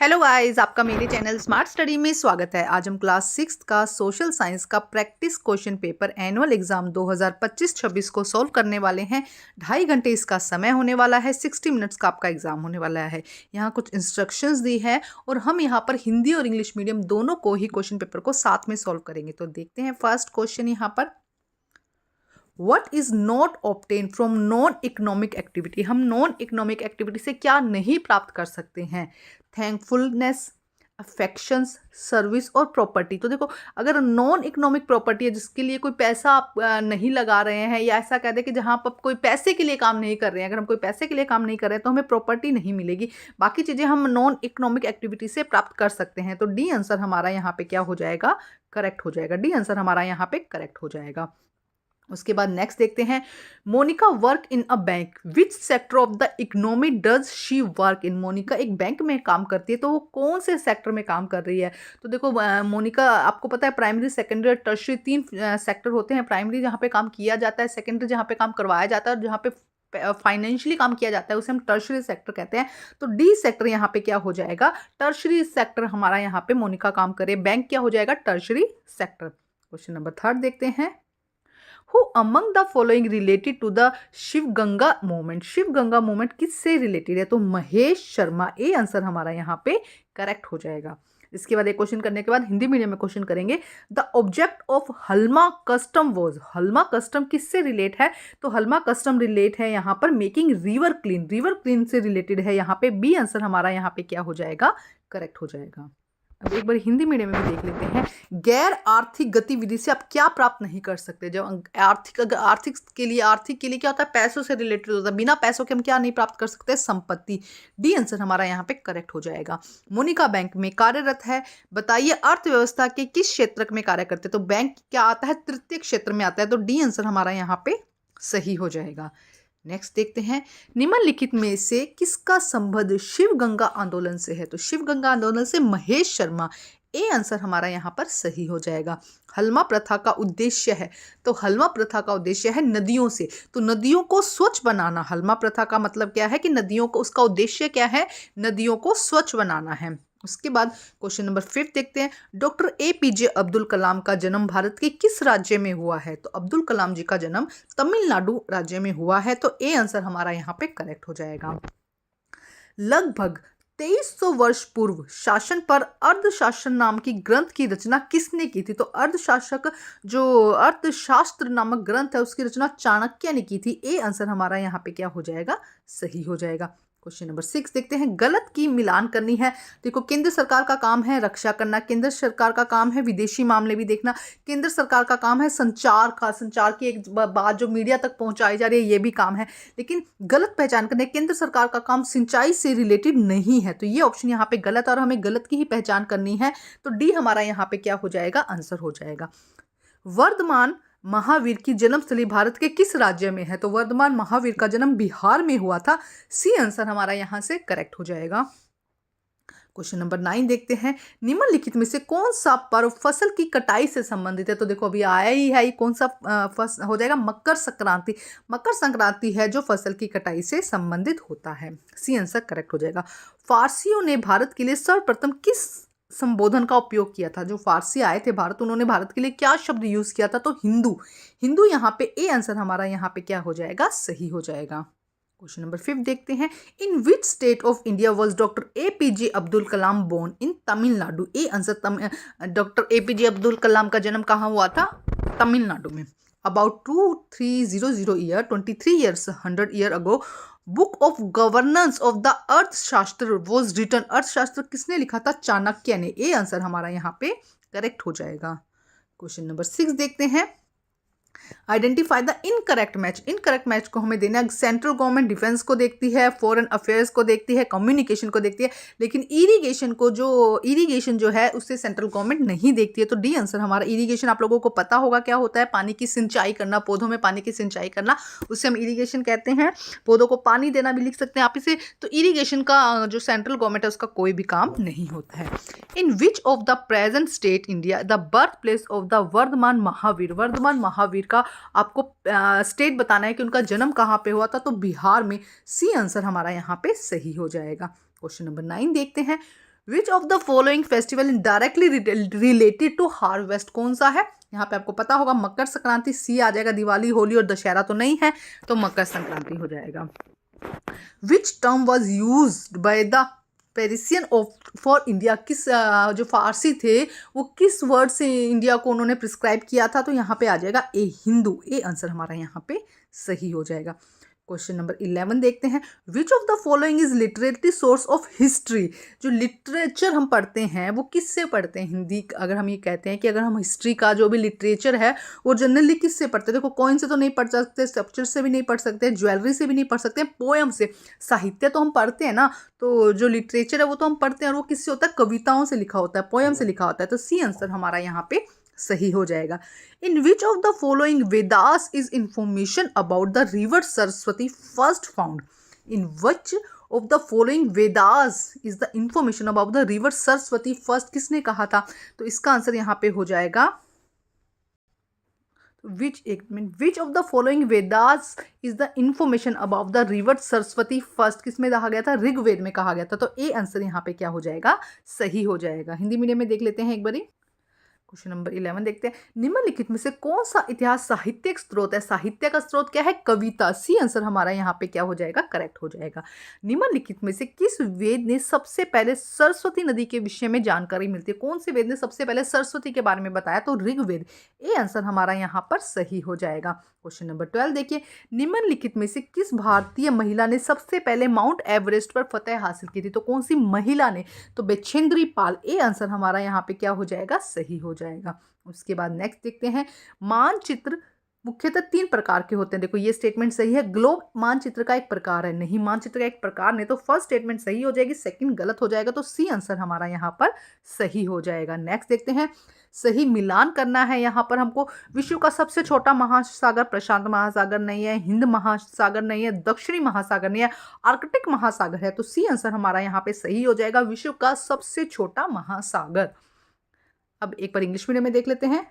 Hello guys, आपका मेरे channel smart study में स्वागत है। आज हम क्लास 6 का सोशल साइंस का practice question paper annual exam 2025-26 को सॉल्व करने वाले हैं। 2.5 घंटे इसका समय होने वाला है। 60 मिनट्स का आपका एग्जाम होने वाला है। यहाँ कुछ इंस्ट्रक्शंस दी है और हम यहाँ पर हिंदी और इंग्लिश मीडियम दोनों को ही क्वेश्चन पेपर को साथ में सॉल्व करेंगे। तो देखते हैं फर्स्ट क्वेश्चन यहाँ पर, What is not obtained from non economic activity. हम नॉन इकोनॉमिक एक्टिविटी से क्या नहीं प्राप्त कर सकते हैं? थैंकफुलनेस, अफेक्शंस, सर्विस और प्रॉपर्टी। तो देखो, अगर नॉन इकोनॉमिक प्रॉपर्टी है जिसके लिए कोई पैसा आप नहीं लगा रहे हैं, या ऐसा कह दे कि जहाँ आप कोई पैसे के लिए काम नहीं कर रहे हैं, अगर हम कोई पैसे के लिए काम नहीं कर रहे हैं तो हमें प्रॉपर्टी नहीं मिलेगी। बाकी चीज़ें हम नॉन इकोनॉमिक एक्टिविटी से प्राप्त कर सकते हैं। तो डी आंसर हमारा यहाँ पे क्या हो जाएगा? करेक्ट हो जाएगा। डी आंसर हमारा यहाँ पे करेक्ट हो जाएगा। उसके बाद नेक्स्ट देखते हैं, Monica work in a bank, which sector of the economy does she work in. Monica एक बैंक में काम करती है, तो वो कौन से सेक्टर में काम कर रही है? तो देखो मोनिका, आपको पता है प्राइमरी, सेकेंडरी और टर्शरी 3 सेक्टर होते हैं। प्राइमरी जहाँ पे काम किया जाता है, सेकेंडरी जहाँ पे काम करवाया जाता है, और जहाँ पे फाइनेंशियली काम किया जाता है उसे हम टर्शरी सेक्टर कहते हैं। तो डी सेक्टर यहाँ पे क्या हो जाएगा? टर्शरी सेक्टर हमारा यहाँ पे मोनिका काम करे। बैंक क्या हो जाएगा? Tertiary sector. क्वेश्चन नंबर 3 देखते हैं, Who among the following related to the Shiv Ganga movement. Shiv Ganga movement किससे रिलेटेड है? तो महेश शर्मा। ए आंसर हमारा यहाँ पे करेक्ट हो जाएगा। इसके बाद एक क्वेश्चन करने के बाद हिंदी मीडियम में क्वेश्चन करेंगे, the object of Halma custom was. Halma custom किससे रिलेट है? तो हल्मा कस्टम रिलेट है यहाँ पर making river clean. River clean से रिलेटेड है यहाँ पे। बी आंसर हमारा यहाँ पे क्या हो जाएगा? करेक्ट हो जाएगा। अब एक बार हिंदी मीडियम में भी देख लेते हैं, गैर आर्थिक गतिविधि से आप क्या प्राप्त नहीं कर सकते? जब आर्थिक के लिए क्या होता है? पैसों से रिलेटेड होता है। बिना पैसों के हम क्या नहीं प्राप्त कर सकते? संपत्ति। डी आंसर हमारा यहाँ पे करेक्ट हो जाएगा। मोनिका बैंक में कार्यरत है। बताइए अर्थव्यवस्था के किस क्षेत्र में कार्य करते? तो बैंक क्या आता है? तृतीय क्षेत्र में आता है। तो डी आंसर हमारा यहाँ पे सही हो जाएगा। नेक्स्ट देखते हैं, निम्नलिखित में से किसका संबंध शिव गंगा आंदोलन से है? तो शिव गंगा आंदोलन से महेश शर्मा। ए आंसर हमारा यहाँ पर सही हो जाएगा। हल्मा प्रथा का उद्देश्य है, तो हल्मा प्रथा का उद्देश्य है नदियों से, तो नदियों को स्वच्छ बनाना। हल्मा प्रथा का मतलब क्या है कि नदियों को, उसका उद्देश्य क्या है? नदियों को स्वच्छ बनाना है। उसके बाद क्वेश्चन नंबर 5 देखते हैं, डॉक्टर APJ अब्दुल कलाम का जन्म भारत के किस राज्य में हुआ है? तो अब्दुल कलाम जी का जन्म तमिलनाडु राज्य में हुआ है। तो ए आंसर हमारा यहाँ पे करेक्ट हो जाएगा। लगभग 2300 वर्ष पूर्व शासन पर अर्थशास्त्र नाम की ग्रंथ की रचना किसने की थी? तो अर्थशास्त्र नामक ग्रंथ है उसकी रचना चाणक्य ने की थी। ए आंसर हमारा यहाँ पे क्या हो जाएगा? सही हो जाएगा। क्वेश्चन नंबर 6 देखते हैं, गलत की मिलान करनी है। देखो, केंद्र सरकार का काम है रक्षा करना, केंद्र सरकार का काम है विदेशी मामले भी देखना, केंद्र सरकार का काम है संचार की एक बात जो मीडिया तक पहुंचाई जा रही है, ये भी काम है। लेकिन गलत पहचान करने, केंद्र सरकार का काम सिंचाई से रिलेटेड नहीं है, तो ये ऑप्शन यहाँ पे गलत और हमें गलत की ही पहचान करनी है। तो डी हमारा यहाँ पे क्या हो जाएगा? आंसर हो जाएगा। वर्धमान महावीर की जन्मस्थली भारत के किस राज्य में है? तो वर्धमान महावीर का जन्म बिहार में हुआ था। सी आंसर हमारा यहां से करेक्ट हो जाएगा। क्वेश्चन नंबर 9 देखते हैं, निम्नलिखित में से कौन सा पर्व फसल की कटाई से संबंधित है? तो देखो अभी आया ही है, कौन सा हो जाएगा? मकर संक्रांति। मकर संक्रांति है जो फसल की कटाई से संबंधित होता है। सी आंसर करेक्ट हो जाएगा। फारसियों ने भारत के लिए सर्वप्रथम किस संबोधन का उपयोग किया था? जो फारसी आए थे भारत, उन्होंने भारत के लिए क्या शब्द यूज किया था? तो हिंदू। हिंदू यहाँ पे ए आंसर हमारा यहाँ पे क्या हो जाएगा? सही हो जाएगा। क्वेश्चन नंबर 5 देखते हैं, in which state of India was doctor APJ Abdul Kalam born? In Tamil Nadu. A answer doctor APJ Abdul Kalam का जन्म कहाँ हुआ था? तमिलनाडु में। About 2300 year 23 years 100 year ago book of governance of the Arthashastra was written. Arthashastra किसने लिखा था? चाणक्य ने। ए आंसर हमारा यहाँ पे करेक्ट हो जाएगा। क्वेश्चन नंबर 6 देखते हैं, identify the incorrect match. Incorrect match को हमें देना है। सेंट्रल गवर्नमेंट डिफेंस को देखती है, फॉरेन अफेयर्स को देखती है, कम्युनिकेशन को देखती है, लेकिन इरिगेशन जो है उससे सेंट्रल गवर्नमेंट नहीं देखती है। तो डी आंसर हमारा इरिगेशन। आप लोगों को पता होगा क्या होता है? पानी की सिंचाई करना, पौधों में पानी की सिंचाई करना, उससे हम इरिगेशन कहते हैं। पौधों को पानी देना भी लिख सकते हैं आप इसे। तो इरिगेशन का जो सेंट्रल गवर्नमेंट है उसका कोई भी काम नहीं होता है। In which of the present state India the birth place of the Vardhaman Mahavir. Vardhaman Mahavir का आपको स्टेट बताना है कि उनका जन्म कहाँ पे हुआ था। तो बिहार में। सी आंसर हमारा यहाँ पे सही हो जाएगा। क्वेश्चन नंबर 9 देखते हैं, which of the following festival in directly related to harvest, कौन सा है? यहाँ पे आपको पता होगा मकर संक्रांति, सी आ जाएगा, दिवाली, होली और दशहरा तो नहीं है, तो मकर संक्रांति हो जाएगा। Which term was use by the Parisian of for India, किस जो फारसी थे वो किस वर्ड से इंडिया को उन्होंने प्रिस्क्राइब किया था? तो यहाँ पे आ जाएगा ए, हिंदू। ए आंसर हमारा यहाँ पे सही हो जाएगा। क्वेश्चन नंबर 11 देखते हैं। Which of the following is literary source of history, जो लिटरेचर हम पढ़ते हैं वो किससे पढ़ते हैं? हिंदी, अगर हम ये कहते हैं कि अगर हम हिस्ट्री का जो भी लिटरेचर है वो जनरली किससे पढ़ते हैं? देखो, कॉइन से तो नहीं पढ़ सकते, स्कल्पचर से भी नहीं पढ़ सकते, ज्वेलरी से भी नहीं पढ़ सकते, पोएम से। साहित्य तो हम पढ़ते हैं ना, तो जो लिटरेचर है वो तो हम पढ़ते हैं और वो किससे होता है? कविताओं से लिखा होता है, पोएम से लिखा होता है। तो सी आंसर हमारा यहाँ पे सही हो जाएगा। In which of the following Vedas is information about the river Saraswati first found? In which of the following Vedas is the information about the river Saraswati first, किसने कहा था? तो इसका आंसर यहाँ पे हो जाएगा विच of the following Vedas is the information about the river Saraswati first, किसमें कहा गया था? ऋग्वेद में कहा गया था। तो ए आंसर यहाँ पे क्या हो जाएगा? सही हो जाएगा। हिंदी मीडियम में देख लेते हैं एक बारी। क्वेश्चन नंबर 11 देखते हैं। निम्नलिखित में से कौन सा इतिहास साहित्यिक स्रोत है? साहित्य का स्रोत क्या है? कविता। सी आंसर हमारा यहाँ पे क्या हो जाएगा? करेक्ट हो जाएगा। निम्नलिखित में से किस वेद ने सबसे पहले सरस्वती नदी के विषय में जानकारी मिलती है? कौन से वेद ने सबसे पहले सरस्वती के बारे में बताया? तो ऋग्वेद। ए आंसर हमारा यहाँ पर सही हो जाएगा। क्वेश्चन नंबर 12 देखिए। निम्नलिखित में से किस भारतीय महिला ने सबसे पहले माउंट एवरेस्ट पर फतह हासिल की थी? तो कौन सी महिला ने? तो बछेंद्री पाल। ए आंसर हमारा यहाँ पे क्या हो जाएगा? सही हो जाएगा। उसके बाद नेक्स्ट देखते हैं। मानचित्र मुख्यतः 3 प्रकार के होते हैं। देखो, ये स्टेटमेंट सही है। ग्लोब मानचित्र का एक प्रकार है, नहीं मानचित्र का एक प्रकार नहीं। तो फर्स्ट स्टेटमेंट सही हो जाएगी, सेकंड गलत हो जाएगा। तो सी आंसर हमारा यहाँ पर सही हो जाएगा। नेक्स्ट देखते हैं। सही मिलान करना है यहाँ पर हमको। विश्व का सबसे छोटा महासागर प्रशांत महासागर नहीं है, हिंद महासागर नहीं है, दक्षिणी महासागर नहीं है, आर्कटिक महासागर है। तो सी आंसर हमारा यहाँ पे सही हो जाएगा, विश्व का सबसे छोटा महासागर। अब एक बार इंग्लिश मीडियम में देख लेते हैं।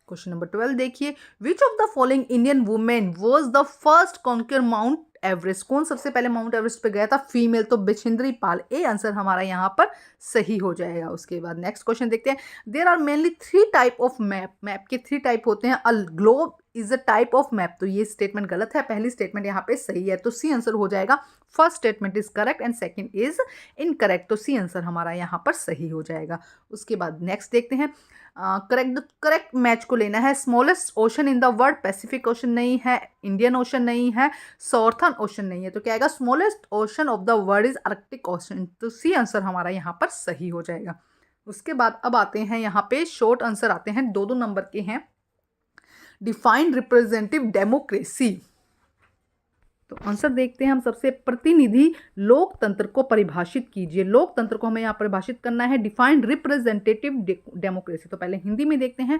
क्वेश्चन नंबर 12 देखिए। विच of the following Indian women was the first conquer mount Everest? कौन सबसे पहले माउंट एवरेस्ट पे गया था? फीमेल। तो बछेंद्री पाल। ए आंसर हमारा यहाँ पर सही हो जाएगा। उसके बाद नेक्स्ट क्वेश्चन देखते हैं। There are mainly 3 type of map. Map के 3 टाइप होते हैं। A globe is a type of map. तो ये स्टेटमेंट गलत है, पहली स्टेटमेंट यहाँ पे सही है। तो सी आंसर हो जाएगा first statement is correct and second is incorrect. तो सी आंसर हमारा यहाँ पर सही हो जाएगा। उसके बाद नेक्स्ट देखते हैं। करेक्ट मैच को लेना है। Smallest ocean in the world, Pacific ocean नहीं है, इंडियन ओशन नहीं है, सॉर्थर्न ओशन नहीं है। तो क्या आएगा? Smallest ocean of the world is Arctic ocean. तो सी आंसर हमारा यहाँ पर सही हो जाएगा। उसके बाद अब आते हैं यहाँ पे शॉर्ट आंसर आते हैं, 2-2 नंबर के हैं। Defined representative democracy. तो आंसर देखते हैं हम सबसे। प्रतिनिधि लोकतंत्र को परिभाषित कीजिए। लोकतंत्र को हमें यहाँ परिभाषित करना है। Defined representative democracy. तो पहले हिंदी में देखते हैं।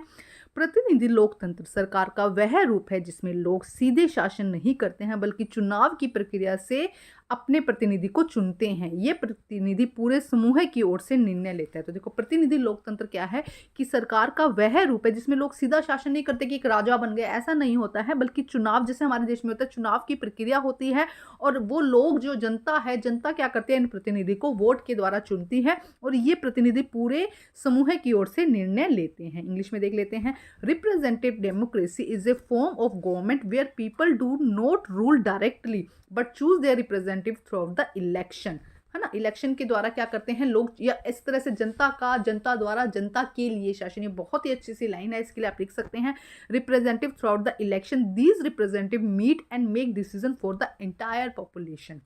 प्रतिनिधि लोकतंत्र सरकार का वह रूप है जिसमें लोग सीधे शासन नहीं करते हैं बल्कि चुनाव की प्रक्रिया से अपने प्रतिनिधि को चुनते हैं। ये प्रतिनिधि पूरे समूह की ओर से निर्णय लेता है। तो देखो, प्रतिनिधि लोकतंत्र क्या है कि सरकार का वह रूप है जिसमें लोग सीधा शासन नहीं करते कि एक राजा बन गए, ऐसा नहीं होता है, बल्कि चुनाव जैसे हमारे देश में होता है, चुनाव की प्रक्रिया होती है और वो लोग जो जनता है, जनता क्या करते हैं? इन प्रतिनिधि को वोट के द्वारा चुनती है और ये प्रतिनिधि पूरे समूह की ओर से निर्णय लेते हैं। इंग्लिश में देख लेते हैं। Representative democracy is a form of government where people do not rule directly but choose their representative through the election, है ना। इलेक्शन के द्वारा क्या करते हैं लोग, या इस तरह से जनता द्वारा जनता के लिए शासन। ये बहुत ही अच्छी सी लाइन है, इसके लिए आप लिख सकते हैं representative throughout the election these representative meet and make decision for the entire population.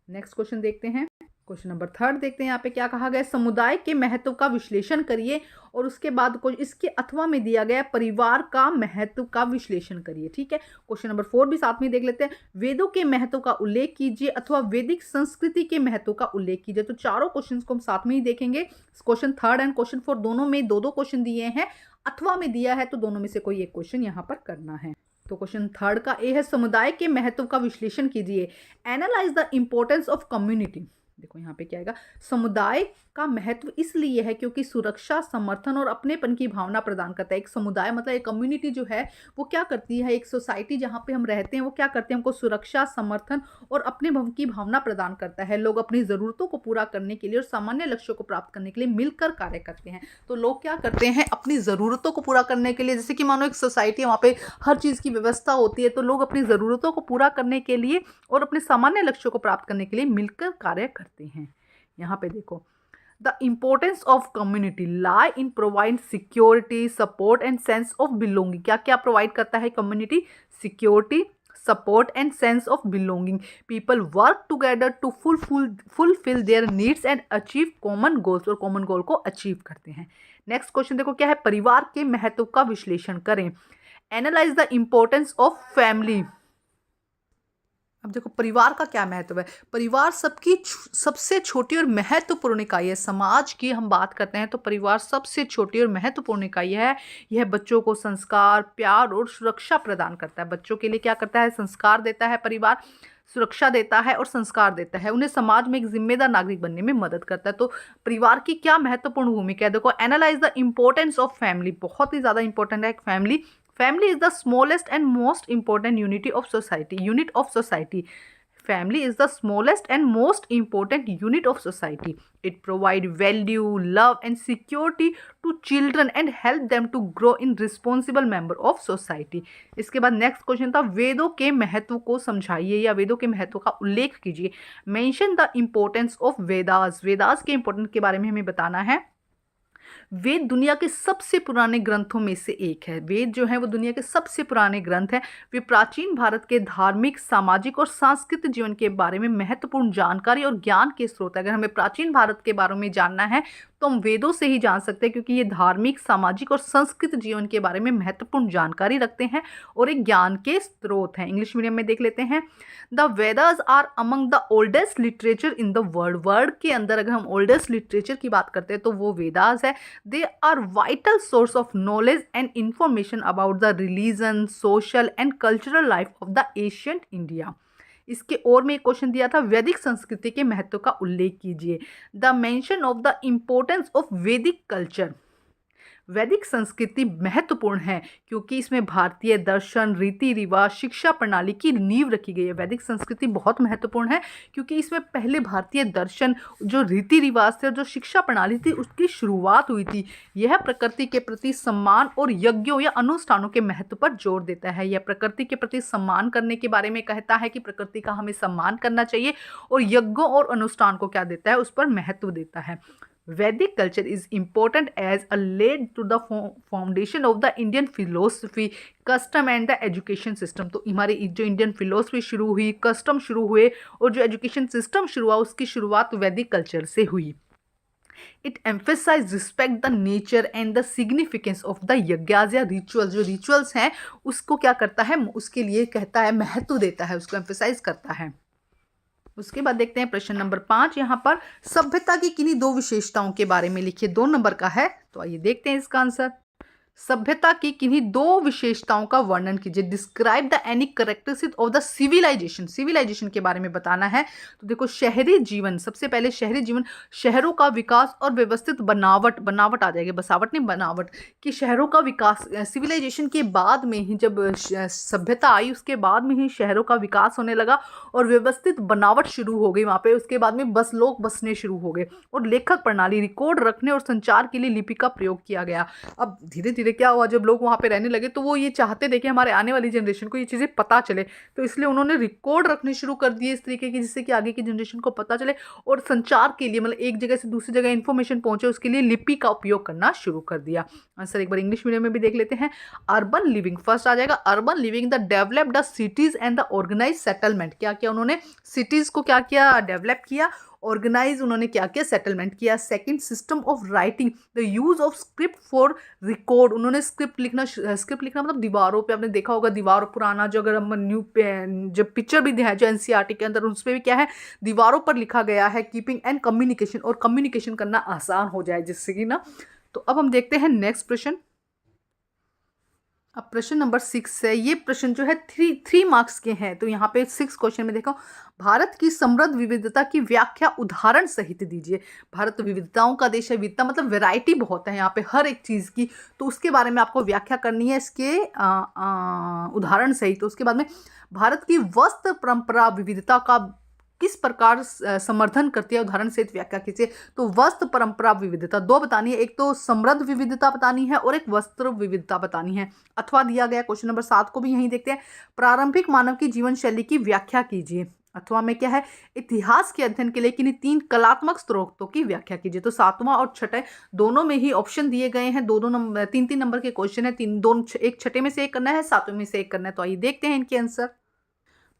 Next question देखते हैं। क्वेश्चन नंबर 3 देखते हैं। यहाँ पे क्या कहा गया? समुदाय के महत्व का विश्लेषण करिए और उसके बाद इसके अथवा में दिया गया परिवार का महत्व का विश्लेषण करिए। ठीक है। क्वेश्चन नंबर 4 भी साथ में देख लेते हैं। वेदों के महत्व का उल्लेख कीजिए अथवा वैदिक संस्कृति के महत्व का उल्लेख कीजिए। तो चारों क्वेश्चन को हम साथ में ही देखेंगे। क्वेश्चन 3 एंड क्वेश्चन 4 दोनों में 2-2 क्वेश्चन दिए हैं। अथवा में दिया है तो दोनों में से कोई एक क्वेश्चन यहाँ पर करना है। तो क्वेश्चन 3 का ए है, समुदाय के महत्व का विश्लेषण कीजिए। Analyse the importance of community. देखो यहाँ पे क्या आएगा, समुदाय का महत्व इसलिए है क्योंकि सुरक्षा, समर्थन और अपनेपन की भावना प्रदान करता है। एक समुदाय मतलब एक कम्युनिटी जो है वो क्या करती है, एक सोसाइटी जहाँ पे हम रहते हैं वो क्या करते हैं, हमको सुरक्षा, समर्थन और अपने की भावना प्रदान करता है। लोग अपनी ज़रूरतों को पूरा करने के लिए और सामान्य लक्ष्यों को प्राप्त करने के लिए मिलकर कार्य करते हैं। तो लोग क्या करते हैं, अपनी ज़रूरतों को पूरा करने के लिए, जैसे कि मानो एक सोसाइटी है, वहाँ पे हर चीज़ की व्यवस्था होती है, तो लोग अपनी ज़रूरतों को पूरा करने के लिए और अपने सामान्य लक्ष्यों को प्राप्त करने के लिए मिलकर कार्य करते हैं। यहाँ पे देखो, the importance of community lie in provide security, support and sense of belonging. क्या क्या प्रोवाइड करता है community? Security, support and sense of belonging. People work together to fulfil their needs and achieve common goals, और common goal को achieve करते हैं। Next question देखो क्या है, परिवार के महत्व का विश्लेषण करें। Analyse the importance of family. अब देखो परिवार का क्या महत्व है। परिवार सबकी सबसे छोटी और महत्वपूर्ण इकाई है। समाज की हम बात करते हैं तो परिवार सबसे छोटी और महत्वपूर्ण इकाई है। यह बच्चों को संस्कार, प्यार और सुरक्षा प्रदान करता है। बच्चों के लिए क्या करता है, संस्कार देता है परिवार, सुरक्षा देता है और संस्कार देता है। उन्हें समाज में एक जिम्मेदार नागरिक बनने में मदद करता है। तो परिवार की क्या महत्वपूर्ण भूमिका है, देखो analyse the importance of family, बहुत ही ज़्यादा इंपॉर्टेंट है family. Family is the smallest and most important unit of society. Family is the smallest and most important unit of society. It provides value, love and security to children and help them to grow in responsible member of society. इसके बाद next question था, वेदों के महत्व को समझाइए या वेदों के महत्व का उल्लेख कीजिए। Mention the importance of Vedas. Vedas के इम्पोर्टेंस के बारे में हमें बताना है। वेद दुनिया के सबसे पुराने ग्रंथों में से एक है। वेद जो है वो दुनिया के सबसे पुराने ग्रंथ हैं। वे प्राचीन भारत के धार्मिक, सामाजिक और सांस्कृतिक जीवन के बारे में महत्वपूर्ण जानकारी और ज्ञान के स्रोत है। अगर हमें प्राचीन भारत के बारे में जानना है तो हम वेदों से ही जान सकते हैं, क्योंकि ये धार्मिक, सामाजिक और सांस्कृतिक जीवन के बारे में महत्वपूर्ण जानकारी रखते हैं और एक ज्ञान के स्रोत हैं। इंग्लिश मीडियम में देख लेते हैं। The Vedas are among the oldest literature in the world. World के अंदर अगर हम ओल्डेस्ट लिटरेचर की बात करते हैं तो वो वेदास है। They are vital source of knowledge and information about the religion, social and cultural life of the ancient India. इसके और में एक क्वेश्चन दिया था, वैदिक संस्कृति के महत्व का उल्लेख कीजिए। The mention of the importance of वैदिक कल्चर। वैदिक संस्कृति महत्वपूर्ण है क्योंकि इसमें भारतीय दर्शन, रीति रिवाज, शिक्षा प्रणाली की नींव रखी गई है। वैदिक संस्कृति बहुत महत्वपूर्ण है क्योंकि इसमें पहले भारतीय दर्शन, जो रीति रिवाज थे और जो शिक्षा प्रणाली थी उसकी शुरुआत हुई थी। यह प्रकृति के प्रति सम्मान और यज्ञों या अनुष्ठानों के महत्व पर जोर देता है। यह प्रकृति के प्रति सम्मान करने के बारे में कहता है कि प्रकृति का हमें सम्मान करना चाहिए, और यज्ञों और अनुष्ठान को क्या देता है, उस पर महत्व देता है। Vedic culture is important as a laid to the foundation of the Indian philosophy, custom and the education system। तो हमारी जो इंडियन फिलोसफी शुरू हुई, कस्टम शुरू हुए और जो एजुकेशन सिस्टम शुरू हुआ उसकी शुरुआत वैदिक कल्चर से हुई। It emphasizes respect the nature and the significance of the yajnas या रिचुअल्स। जो रिचुअल्स हैं उसको क्या करता है, उसके लिए कहता है, महत्व देता है, उसको एम्फेसाइज करता है। उसके बाद देखते हैं प्रश्न नंबर 5। यहाँ पर सभ्यता की किन्हीं दो विशेषताओं के बारे में लिखिए। 2 नंबर का है, तो आइए देखते हैं इसका आंसर। सभ्यता की किन्हीं दो विशेषताओं का वर्णन कीजिए। Describe the any characteristic of the civilisation. Civilisation के बारे में बताना है। तो देखो शहरी जीवन, सबसे पहले शहरी जीवन, शहरों का विकास और व्यवस्थित बनावट, बनावट आ जाएगी, बसावट नहीं बनावट, कि शहरों का विकास सिविलाइजेशन के बाद में ही, जब सभ्यता आई उसके बाद में ही शहरों का विकास होने लगा और व्यवस्थित बनावट शुरू हो गई वहाँ पे। उसके बाद में लोग बसने शुरू हो गए और लेखक प्रणाली, रिकॉर्ड रखने और संचार के लिए लिपि का प्रयोग किया गया। अब धीरे धीरे क्या हुआ, जब लोग वहाँ पे रहने लगे तो वो ये चाहते थे कि हमारे आने वाली जनरेशन को ये चीज़ें पता चले, तो इसलिए उन्होंने रिकॉर्ड रखने शुरू कर दिए इस तरीके की, जिससे कि आगे की जनरेशन को पता चले, और संचार के लिए मतलब एक जगह से दूसरी जगह इन्फॉर्मेशन पहुंचे उसके लिए लिपि का उपयोग करना शुरू कर दिया। आंसर एक बार इंग्लिश मीडियम में भी देख लेते हैं। अर्बन लिविंग फर्स्ट आ जाएगा। Urban living the developed the cities and the organise settlement. क्या किया उन्होंने, सिटीज को क्या किया, डेवलप किया, ऑर्गेनाइज उन्होंने क्या किया, सेटलमेंट किया। Second system of writing, the use of script for record. उन्होंने स्क्रिप्ट लिखना मतलब दीवारों पे, आपने देखा होगा दीवारों, पुराना जो अगर हम जब पिक्चर भी है जो एनसीईआरटी के अंदर, उस पर भी क्या है, दीवारों पर लिखा गया है, कीपिंग एंड कम्युनिकेशन, और कम्युनिकेशन करना आसान हो जाए जिससे कि ना। तो अब हम देखते हैं नेक्स्ट प्रश्न। अब प्रश्न नंबर 6 है। ये प्रश्न जो है थ्री मार्क्स के हैं। तो यहाँ पे 6 क्वेश्चन में देखो, भारत की समृद्ध विविधता की व्याख्या उदाहरण सहित दीजिए। भारत तो विविधताओं का देश है। विविधता मतलब वैरायटी बहुत है यहाँ पे हर एक चीज़ की। तो उसके बारे में आपको व्याख्या करनी है इसके उदाहरण सहित। तो उसके बाद में भारत की वस्त्र परंपरा विविधता का किस प्रकार समर्थन करती है, उदाहरण सहित व्याख्या कीजिए। तो वस्त्र परंपरा विविधता दो बतानी है, एक तो समृद्ध विविधता बतानी है और एक वस्त्र विविधता बतानी है। अथवा दिया गया क्वेश्चन नंबर 7 को भी यहीं देखते हैं। प्रारंभिक मानव की जीवन शैली की व्याख्या कीजिए। अथवा में क्या है, इतिहास के अध्ययन के लिए किन्हीं 3 कलात्मक स्रोतों की व्याख्या कीजिए। तो 7वां और छठे दोनों में ही ऑप्शन दिए गए हैं। दो नंबर 3 नंबर के क्वेश्चन है। एक छठे में से एक करना है, 7वें में से एक करना है। तो आइए देखते हैं इनके आंसर।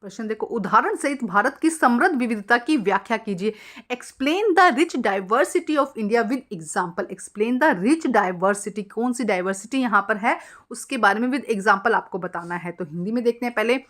प्रश्न देखो, उदाहरण सहित भारत की समृद्ध विविधता की व्याख्या कीजिए। Explain the rich diversity of India with example. Explain the rich diversity, कौन सी डाइवर्सिटी यहाँ पर है उसके बारे में विद एग्जाम्पल आपको बताना है। तो हिंदी में देखते हैं पहले।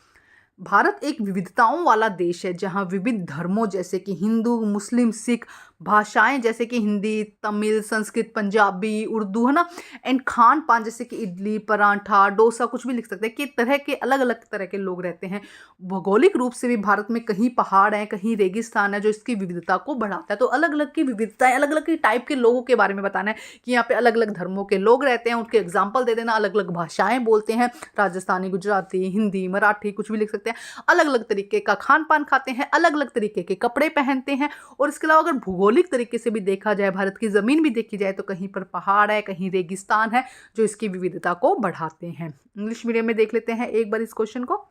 भारत एक विविधताओं वाला देश है जहाँ विविध धर्मों जैसे कि हिंदू, मुस्लिम, सिख, भाषाएं जैसे कि हिंदी, तमिल, संस्कृत, पंजाबी, उर्दू, है ना, एंड खान पान जैसे कि इडली, परांठा, डोसा, कुछ भी लिख सकते हैं, कि तरह के अलग अलग तरह के लोग रहते हैं। भौगोलिक रूप से भी भारत में कहीं पहाड़ हैं, कहीं रेगिस्तान है, जो इसकी विविधता को बढ़ाता है। तो अलग अलग की विविधताएं, अलग अलग की टाइप के लोगों के बारे में बताना है कि यहाँ पे अलग अलग धर्मों के लोग रहते हैं, उनके एग्जाम्पल दे देना। अलग अलग भाषाएं बोलते हैं, राजस्थानी, गुजराती, हिंदी, मराठी, कुछ भी लिख सकते हैं। अलग अलग तरीके का खान पान खाते हैं, अलग अलग तरीके के कपड़े पहनते हैं। और इसके अलावा अगर भूगोलिक तरीके से भी देखा जाए, भारत की ज़मीन भी देखी जाए, तो कहीं पर पहाड़ है, कहीं रेगिस्तान है, जो इसकी विविधता को बढ़ाते हैं। इंग्लिश मीडियम में देख लेते हैं एक बार इस क्वेश्चन को।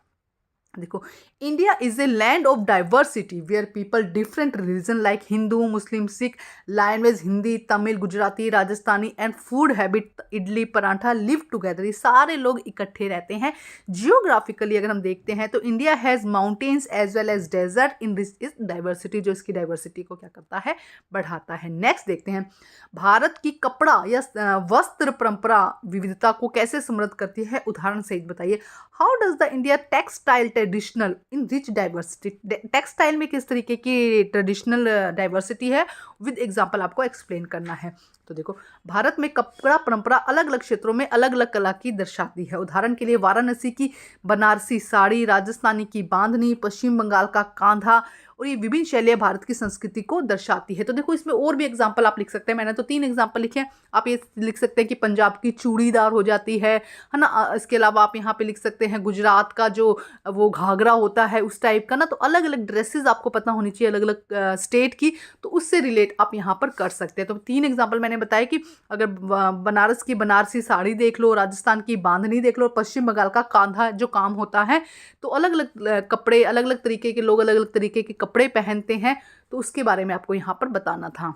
देखो, India is a land of diversity where people different religion like Hindu, Muslim, Sikh, language Hindi, Tamil, Gujarati, Rajasthani and food habit idli, paratha live together. ये सारे लोग इकट्ठे रहते हैं। जियोग्राफिकली अगर हम देखते हैं तो India has mountains as well as desert in this is diversity, जो इसकी डाइवर्सिटी को क्या करता है, बढ़ाता है। नेक्स्ट देखते हैं, भारत की कपड़ा या वस्त्र परंपरा विविधता को कैसे समृद्ध करती है, उदाहरण सहित बताइए। How does the India textile traditional in rich diversity. Textile में किस तरीके की ट्रेडिशनल डाइवर्सिटी है, विद एग्जांपल आपको एक्सप्लेन करना है। तो देखो, भारत में कपड़ा परंपरा अलग अलग क्षेत्रों में अलग अलग कला की दर्शाती है। उदाहरण के लिए वाराणसी की बनारसी साड़ी, राजस्थानी की बांधनी, पश्चिम बंगाल का कांधा, और ये विभिन्न शैलियाँ भारत की संस्कृति को दर्शाती है। तो देखो, इसमें और भी एग्जाम्पल आप लिख सकते हैं। मैंने तो 3 एग्जाम्पल लिखे हैं, आप ये लिख सकते हैं कि पंजाब की चूड़ीदार हो जाती है ना। इसके अलावा आप यहाँ पे लिख सकते हैं गुजरात का जो वो घाघरा होता है, उस टाइप का ना। तो अलग अलग ड्रेसेस आपको पता होनी चाहिए अलग अलग स्टेट की, तो उससे रिलेट आप यहाँ पर कर सकते हैं। तो 3 एग्जाम्पल मैंने बताया कि अगर बनारस की बनारसी साड़ी देख लो, राजस्थान की बांधनी देख लो, और पश्चिम बंगाल का कांधा जो काम होता है, तो अलग अलग कपड़े, अलग अलग तरीके के लोग अलग अलग तरीके के कपड़े पहनते हैं। तो उसके बारे में आपको यहाँ पर बताना था।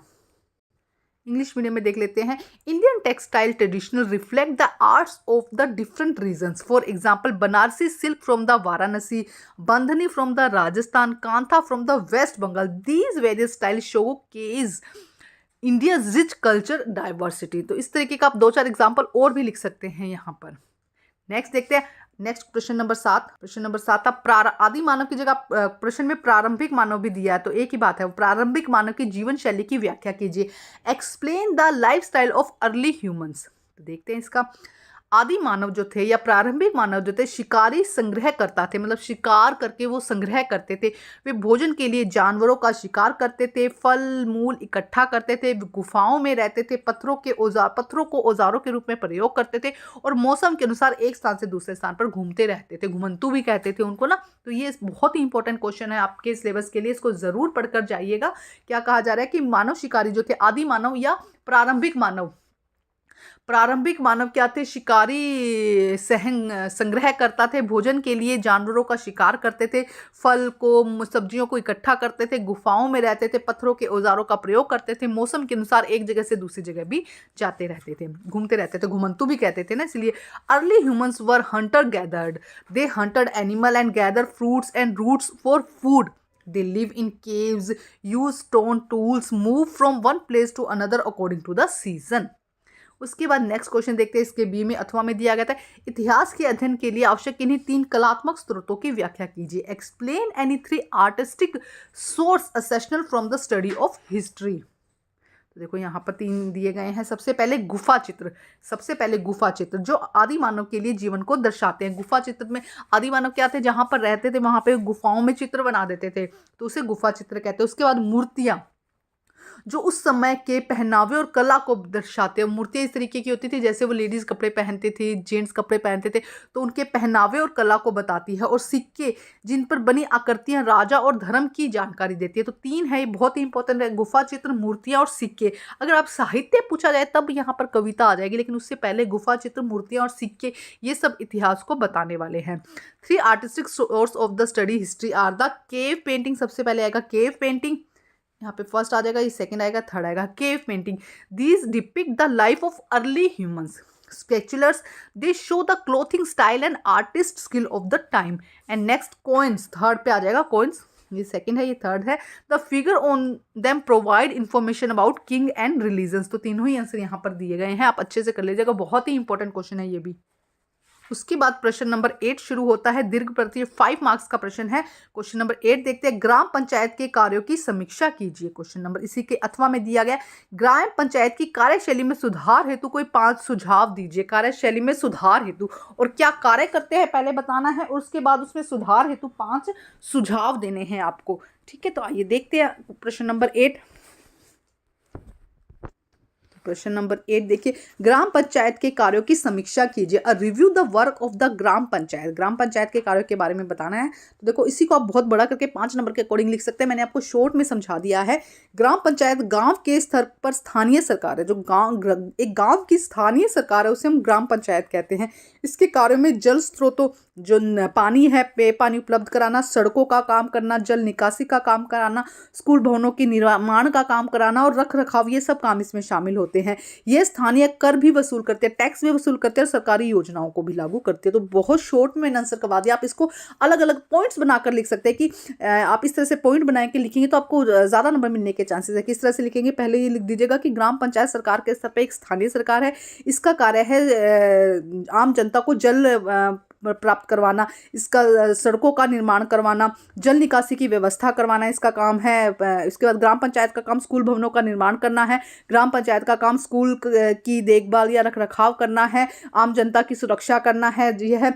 इंग्लिश मीडियम में देख लेते हैं। Indian textile traditional reflect the arts of the different regions. For example, Banarasi silk from the Varanasi, Bandhani from the Rajasthan, Kantha from the west Bengal. These various style showcase India rich culture diversity. तो इस तरीके का आप 2-4 example और भी लिख सकते हैं यहाँ पर। नेक्स्ट देखते हैं। नेक्स्ट प्रश्न नंबर 7। प्रश्न नंबर 7 था आदि मानव की जगह प्रश्न में प्रारंभिक मानव भी दिया है, तो एक ही बात है। प्रारंभिक मानव की जीवन शैली की व्याख्या कीजिए। Explain the life style of early humans. तो देखते हैं इसका। आदि मानव जो थे या प्रारंभिक मानव जो थे, शिकारी संग्रह करता थे, मतलब शिकार करके वो संग्रह करते थे। वे भोजन के लिए जानवरों का शिकार करते थे, फल मूल इकट्ठा करते थे, गुफाओं में रहते थे, पत्थरों को औजारों के रूप में प्रयोग करते थे, और मौसम के अनुसार एक स्थान से दूसरे स्थान पर घूमते रहते थे। घुमंतू भी कहते थे उनको ना। तो ये बहुत ही इंपॉर्टेंट क्वेश्चन है आपके सिलेबस के लिए, इसको जरूर पढ़कर जाइएगा। क्या कहा जा रहा है कि मानव शिकारी जो थे, आदि मानव या प्रारंभिक मानव। प्रारंभिक मानव क्या थे? शिकारी संग्रह करता थे, भोजन के लिए जानवरों का शिकार करते थे, फल को, सब्जियों को इकट्ठा करते थे, गुफाओं में रहते थे, पत्थरों के औजारों का प्रयोग करते थे, मौसम के अनुसार एक जगह से दूसरी जगह भी जाते रहते थे, घूमते रहते थे, घुमंतु भी कहते थे ना। इसलिए early humans were hunter gathered, they hunted animal and gather fruits and roots for food. They live in caves, use stone tools, move from one place to another according to the season. उसके बाद next question देखते हैं। इसके B में अथवा में दिया गया था, इतिहास के अध्ययन के लिए आवश्यक इन्हीं 3 कलात्मक स्रोतों की व्याख्या कीजिए। एक्सप्लेन एनी 3 आर्टिस्टिक सोर्स असेशनल from the study of history. तो देखो यहाँ पर 3 दिए गए हैं। सबसे पहले गुफा चित्र जो आदि मानव के लिए जीवन को दर्शाते हैं। गुफा चित्र में आदि मानव क्या थे, जहाँ पर रहते थे वहाँ पे गुफाओं में चित्र बना देते थे, तो उसे गुफा चित्र कहते हैं। उसके बाद मूर्तियाँ, जो उस समय के पहनावे और कला को दर्शाते हैं। मूर्तियाँ इस तरीके की होती थी जैसे वो लेडीज़ कपड़े पहनते थे, जेंट्स कपड़े पहनते थे, तो उनके पहनावे और कला को बताती है। और सिक्के जिन पर बनी आकृतियाँ राजा और धर्म की जानकारी देती है। तो 3 है, ये बहुत ही इंपॉर्टेंट है, गुफा चित्र, मूर्तियाँ और सिक्के। अगर आप साहित्य पूछा जाए तब यहाँ पर कविता आ जाएगी, लेकिन उससे पहले गुफा चित्र, मूर्तियाँ और सिक्के, ये सब इतिहास को बताने वाले हैं। 3 artistic source of the study history are the cave painting. सबसे पहले आएगा केव पेंटिंग, यहाँ पे फर्स्ट आ जाएगा, ये सेकंड आएगा, थर्ड आएगा। Cave painting, these depict the life of early humans. Sculptures, they show the clothing style and artist skill of the time. And next coins, third पे आ जाएगा कोइंस, ये सेकंड है, ये थर्ड है। The figure on them provide information about king and religions. तो तीनों ही answer यहाँ पर दिए गए हैं, आप अच्छे से कर लीजिएगा, बहुत ही इंपॉर्टेंट क्वेश्चन है ये भी। उसके बाद प्रश्न नंबर 8 शुरू होता है, दीर्घ प्रति 5 मार्क्स का प्रश्न है। क्वेश्चन नंबर 8 देखते हैं, ग्राम पंचायत के कार्यों की समीक्षा कीजिए। क्वेश्चन नंबर इसी के अथवा में दिया गया, ग्राम पंचायत की कार्यशैली में सुधार हेतु कोई 5 सुझाव दीजिए। कार्यशैली में सुधार हेतु, और क्या कार्य करते हैं पहले बताना है, और उसके बाद उसमें सुधार हेतु 5 सुझाव देने हैं आपको। ठीक है, तो आइए देखते हैं प्रश्न नंबर 8। प्रश्न नंबर 8 देखिए, ग्राम पंचायत के कार्यों की समीक्षा कीजिए। A review the work of the gram panchayat. Gram panchayat के कार्यों के बारे में बताना है। तो देखो, इसी को आप बहुत बड़ा करके 5 नंबर के अकॉर्डिंग लिख सकते हैं, मैंने आपको शॉर्ट में समझा दिया है। ग्राम पंचायत गांव के स्तर पर स्थानीय सरकार है। जो एक गांव की स्थानीय सरकार है उसे हम ग्राम पंचायत कहते हैं। इसके कार्यों में जल स्रोतों, जो पानी है, पेय पानी उपलब्ध कराना, सड़कों का काम करना, जल निकासी का काम कराना, स्कूल भवनों के निर्माण का काम कराना और रख रखाव, ये सब काम इसमें शामिल होते हैं। ये स्थानीय कर भी वसूल करते हैं, टैक्स भी वसूल करते हैं, और सरकारी योजनाओं को भी लागू करते हैं। तो बहुत शॉर्ट में आंसर करवा दिया। आप इसको अलग अलग पॉइंट्स बनाकर लिख सकते हैं कि आप इस तरह से पॉइंट बना के लिखेंगे तो आपको ज़्यादा नंबर मिलने के चांसेस है। किस तरह से लिखेंगे, पहले ये लिख दीजिएगा कि ग्राम पंचायत सरकार के स्तर पर एक स्थानीय सरकार है। इसका कार्य है आम जनता को जल प्राप्त करवाना, इसका सड़कों का निर्माण करवाना, जल निकासी की व्यवस्था करवाना इसका काम है। इसके बाद ग्राम पंचायत का काम स्कूल भवनों का निर्माण करना है। ग्राम पंचायत का काम स्कूल की देखभाल या रख रखाव करना है। आम जनता की सुरक्षा करना है। यह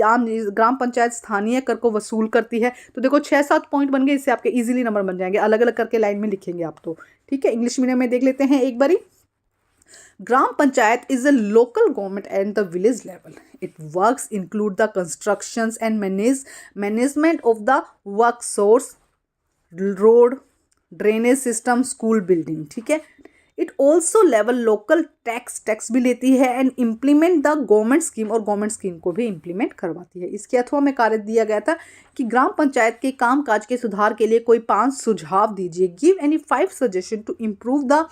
आम ग्राम पंचायत स्थानीय कर को वसूल करती है। तो देखो 6-7 पॉइंट बन गए, इससे आपके इजीली नंबर बन जाएंगे। अलग अलग करके लाइन में लिखेंगे आप तो। ठीक है, इंग्लिश मीडियम में देख लेते हैं एक बारी। Gram Panchayat is a local government at the village level. Its works include the constructions and management of the work source, road, drainage system, school building. ठीक है, It also level local tax भी लेती है and implement the government scheme, और government scheme को भी implement करवाती है। इसके अथवा में कार्य दिया गया था कि ग्राम पंचायत के कामकाज के सुधार के लिए कोई 5 सुझाव दीजिए। Give any 5 suggestion to improve the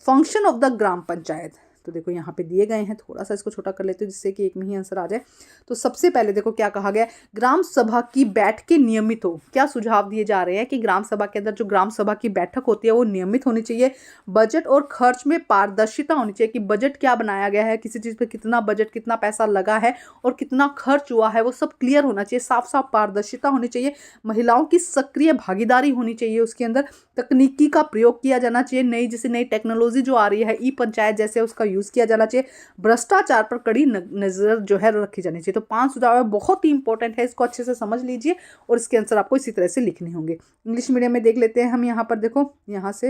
function of the gram panchayat. तो देखो यहाँ पे दिए गए हैं, थोड़ा सा इसको छोटा कर लेते हैं जिससे कि एक में ही आंसर आ जाए। तो सबसे पहले देखो क्या कहा गया, ग्राम सभा की बैठकें नियमित हो। क्या सुझाव दिए जा रहे हैं कि ग्राम सभा के अंदर जो ग्राम सभा की बैठक होती है वो नियमित होनी चाहिए। बजट और खर्च में पारदर्शिता होनी चाहिए कि बजट क्या बनाया गया है, किसी चीज़ पर कितना बजट, कितना पैसा लगा है और कितना खर्च हुआ है, वो सब क्लियर होना चाहिए। साफ साफ पारदर्शिता होनी चाहिए। महिलाओं की सक्रिय भागीदारी होनी चाहिए उसके अंदर। तकनीकी का प्रयोग किया जाना चाहिए। नई टेक्नोलॉजी जो आ रही है, ई पंचायत जैसे, उसका यूज़ किया जाना चाहिए। भ्रष्टाचार पर कड़ी नज़र जो है रखी जानी चाहिए। तो 5 सुझाव है, बहुत ही इंपॉर्टेंट है, इसको अच्छे से समझ लीजिए और इसके आंसर आपको इसी तरह से लिखने होंगे। इंग्लिश मीडियम में देख लेते हैं हम। यहाँ पर देखो, यहाँ से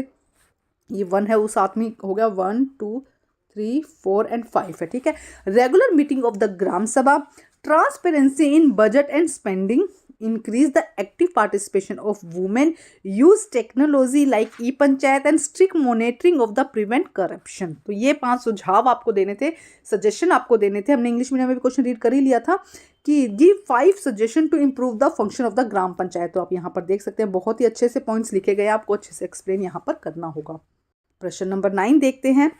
ये 1 है, वो साथ में हो गया 1 2 3 4 एंड 5 है। ठीक है, रेगुलर मीटिंग ऑफ द ग्राम सभा, transparency in budget and spending, increase the active participation of women, use technology like e-पंचायत and strict monitoring of the prevent corruption। तो ये 5 सुझाव आपको देने थे, सजेशन आपको देने थे। हमने इंग्लिश मीडियम में भी क्वेश्चन रीड कर ही लिया था कि give 5 suggestion to improve the function of the gram panchayat. तो आप यहाँ पर देख सकते हैं, बहुत ही अच्छे से पॉइंट्स लिखे गए, आपको अच्छे से एक्सप्लेन यहाँ पर करना होगा। प्रश्न नंबर 9 देखते हैं।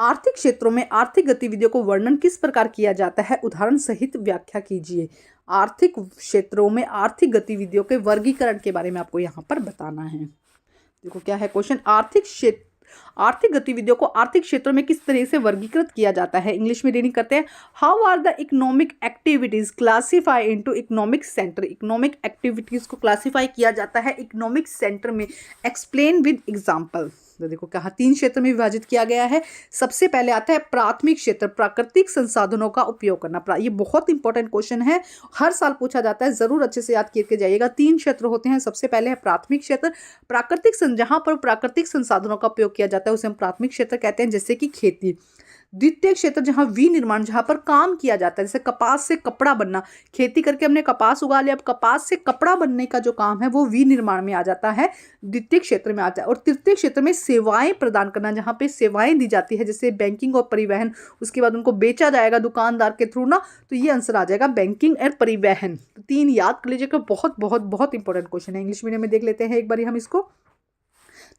आर्थिक क्षेत्रों में आर्थिक गतिविधियों को वर्णन किस प्रकार किया जाता है, उदाहरण सहित व्याख्या कीजिए। आर्थिक क्षेत्रों में आर्थिक गतिविधियों के वर्गीकरण के बारे में आपको यहाँ पर बताना है। देखो क्या है क्वेश्चन, आर्थिक गतिविधियों को आर्थिक क्षेत्रों में किस तरह से वर्गीकृत किया जाता है। इंग्लिश में रीडिंग करते हैं। How are the economic activities classify into economic centre. Economic activities को क्लासीफाई किया जाता है इकोनॉमिक सेंटर में। Explain with example. तो देखो कहा 3 क्षेत्र में विभाजित किया गया है। सबसे पहले आता है प्राथमिक क्षेत्र, प्राकृतिक संसाधनों का उपयोग करना। ये बहुत इंपॉर्टेंट क्वेश्चन है, हर साल पूछा जाता है, जरूर अच्छे से याद करके जाइएगा। 3 क्षेत्र होते हैं। सबसे पहले है प्राथमिक क्षेत्र, जहां पर प्राकृतिक संसाधनों का उपयोग किया जाता है उसे हम प्राथमिक क्षेत्र कहते हैं, जैसे कि खेती। द्वितीय क्षेत्र जहां विनिर्माण, जहां पर काम किया जाता है, जैसे कपास से कपड़ा बनना, खेती करके हमने कपास उगा लिया, अब कपास से कपड़ा बनने का जो काम है वो विनिर्माण में आ जाता है, द्वितीय क्षेत्र में आता है। और तृतीय क्षेत्र में सेवाएं प्रदान करना, जहां पे सेवाएं दी जाती है, जैसे बैंकिंग और परिवहन, उसके बाद उनको बेचा जाएगा दुकानदार के थ्रू ना, तो ये आंसर आ जाएगा बैंकिंग और परिवहन। 3 याद कर लीजिएगा, बहुत बहुत बहुत इंपॉर्टेंट क्वेश्चन है। इंग्लिश मीडियम में देख लेते हैं एक बार हम इसको।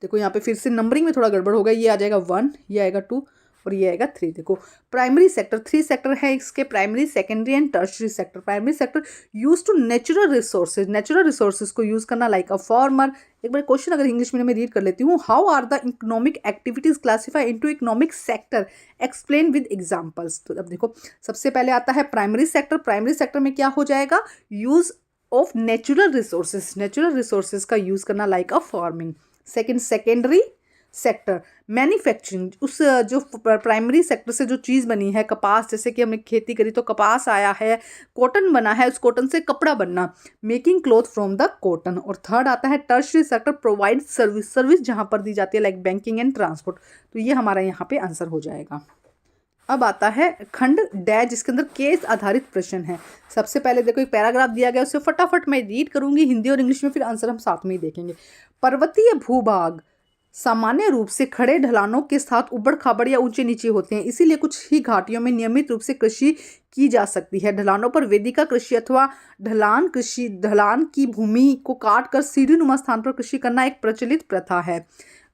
देखो यहाँ पे फिर से नंबरिंग में थोड़ा गड़बड़ हो गया, ये आ जाएगा 1, ये आएगा 2 और ये आएगा 3। देखो प्राइमरी सेक्टर, 3 सेक्टर है इसके, primary, secondary and tertiary sector. Primary sector use to natural resources, natural resources को यूज करना, लाइक अ फार्मर। एक बार क्वेश्चन अगर इंग्लिश में रीड कर लेती हूँ, how are the economic activities classify into economic sector, explain with examples. तो अब देखो सबसे पहले आता है प्राइमरी सेक्टर। प्राइमरी सेक्टर में क्या हो जाएगा, use of natural resources, natural resources का यूज करना, लाइक अ फार्मिंग। सेकेंडरी सेक्टर, मैन्युफैक्चरिंग, उस जो प्राइमरी सेक्टर से जो चीज़ बनी है, कपास, जैसे कि हमने खेती करी तो कपास आया है, कॉटन बना है, उस कॉटन से कपड़ा बनना, making cloth from the cotton. और थर्ड आता है tertiary sector, provide service, service जहाँ पर दी जाती है, लाइक बैंकिंग एंड ट्रांसपोर्ट। तो ये हमारा यहाँ पे आंसर हो जाएगा। अब आता है खंड डैश, जिसके अंदर केस आधारित प्रश्न है। सबसे पहले देखो एक पैराग्राफ दिया गया, उससे फटाफट मैं रीड करूंगी हिंदी और इंग्लिश में, फिर आंसर हम साथ में ही देखेंगे। पर्वतीय भूभाग सामान्य रूप से खड़े ढलानों के साथ उबड़ खाबड़ या ऊंचे नीचे होते हैं, इसीलिए कुछ ही घाटियों में नियमित रूप से कृषि की जा सकती है। ढलानों पर वेदिका कृषि अथवा ढलान कृषि, ढलान की भूमि को काट कर सीढ़ीनुमा स्थान पर कृषि करना एक प्रचलित प्रथा है।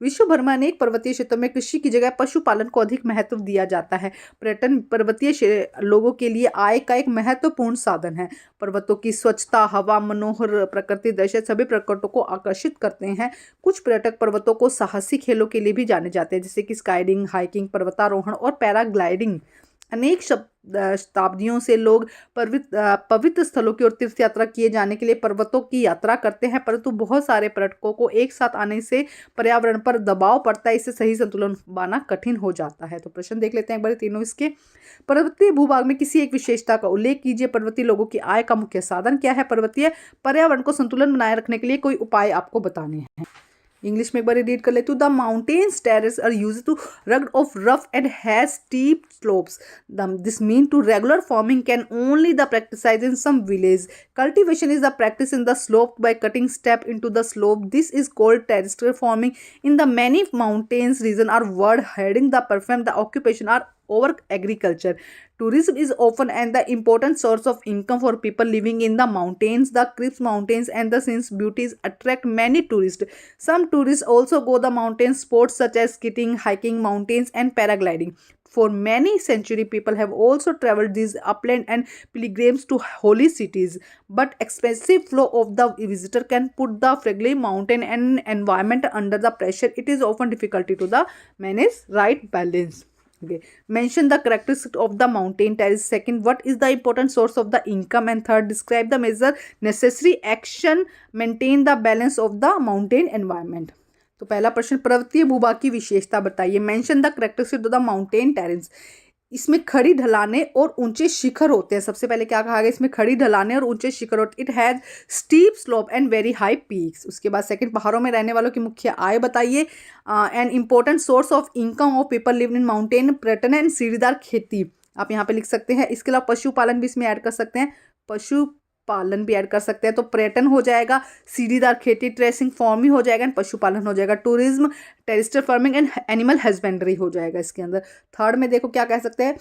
विश्व भर में अनेक पर्वतीय क्षेत्रों में कृषि की जगह पशुपालन को अधिक महत्व दिया जाता है। पर्यटन पर्वतीय लोगों के लिए आय का एक महत्वपूर्ण साधन है। पर्वतों की स्वच्छता, हवा, मनोहर प्रकृति दृश्य सभी पर्यटकों को आकर्षित करते हैं। कुछ पर्यटक पर्वतों को साहसिक खेलों के लिए भी जाने जाते हैं, जैसे कि स्काइडिंग, हाइकिंग, पर्वतारोहण और पैराग्लाइडिंग। अनेक शताब्दियों से लोग पवित्र स्थलों की ओर तीर्थ यात्रा किए जाने के लिए पर्वतों की यात्रा करते हैं, परंतु बहुत सारे पर्यटकों को एक साथ आने से पर्यावरण पर दबाव पड़ता है, इससे सही संतुलन पाना कठिन हो जाता है। तो प्रश्न देख लेते हैं एक बार तीनों इसके। पर्वतीय भूभाग में किसी एक विशेषता का उल्लेख कीजिए। पर्वतीय लोगों की आय का मुख्य साधन क्या है? पर्वतीय पर्यावरण को संतुलन बनाए रखने के लिए कोई उपाय आपको बताने हैं। इंग्लिश में एक बार रीड कर लेती हूँ। The mountains terrace are use to rugged of rough and has steep slopes. This mean to regular farming can only the practice in some village. Cultivation is the practice in the slope by cutting step into the slope. This is called terrestrial farming. In the many mountains region are word heading the perform the occupation are over agriculture. Tourism is often and the important source of income for people living in the mountains. The Crips Mountains and the scene's beauties attract many tourists. Some tourists also go the mountain sports such as skiing, hiking mountains and paragliding. For many centuries, people have also traveled these upland and pilgrims to holy cities. But expensive flow of the visitor can put the fragile mountain and environment under the pressure. It is often difficult to the manage right balance. Okay. Mention the characteristics of the mountain terrace. Second, what is the important source of the income? And third, describe the measure necessary action maintain the balance of the mountain environment. तो पहला प्रश्न, पर्वतीय भूभाग की विशेषता बताइए। Mention the characteristics of the mountain terrace. इसमें खड़ी ढलाने और ऊंचे शिखर होते हैं। सबसे पहले क्या कहा गया, इसमें खड़ी ढलाने और ऊंचे शिखर होते। It has steep slope and very high peaks. उसके बाद सेकंड, पहाड़ों में रहने वालों की मुख्य आय बताइए। And important source of income of people live in mountain, पर्यटन एंड सीढ़ीदार खेती आप यहाँ पे लिख सकते हैं। इसके अलावा पशुपालन भी इसमें ऐड कर सकते हैं, पशुपालन भी ऐड कर सकते हैं। तो पर्यटन हो जाएगा, सीढ़ीदार खेती ट्रेसिंग फार्मिंग हो जाएगा एंड पशुपालन हो जाएगा। Tourism, terrestrial farming and animal husbandry हो जाएगा इसके अंदर। थर्ड में देखो क्या कह सकते हैं,